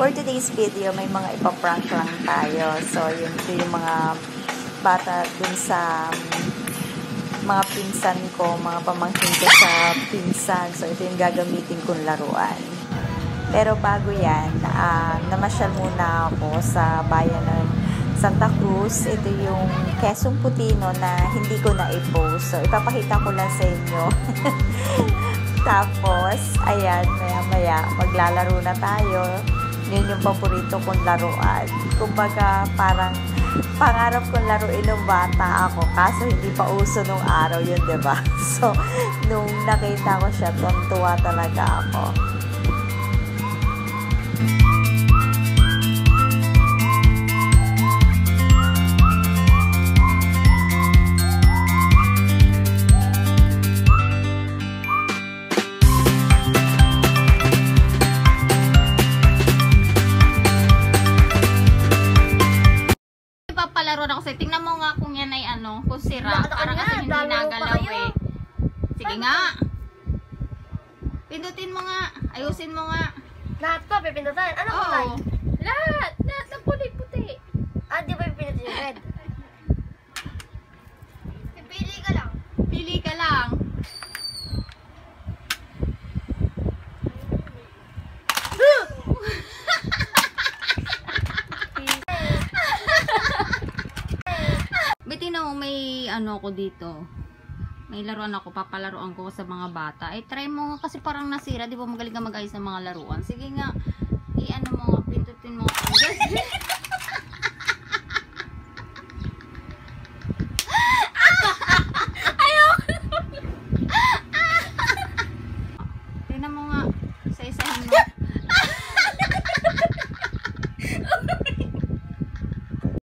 For today's video, may mga ipaprank lang tayo. So, yun ito yung mga bata dun sa mga pinsan ko, mga pamangkin ko sa pinsan. So, ito yung gagamitin kong laruan. Pero bago yan, namasyal muna ako sa bayan ng Santa Cruz. Ito yung Quezon Putino na hindi ko na-i-post. So, ipapakita ko lang sa inyo. Tapos, ayan, maya-maya, maglalaro na tayo. Yun yung paborito kong laruan. Kumbaga, parang pangarap kong laruin nung bata ako. Kaso, hindi pa uso nung araw yun, diba? So, nung nakita ko siya, tuwa talaga ako. Palaro na kasi. Tingnan mo nga kung yan ay ano, kung sira. Parang kasi hindi nagalaw eh. Sige nga. Pindutin mo nga. Ayusin mo nga. Lahat to, pipindutan. Ano kulay? Lahat. Lahat ng puti-puti. Di ba pipindutin yung red? Pipili ka lang. Pili ka lang. Tingnan mo, may ano ko dito. May laruan ako, papalaruan ko sa mga bata. Try mo nga kasi parang nasira, di ba magaling ka mag-ayos ng mga laruan. Sige nga,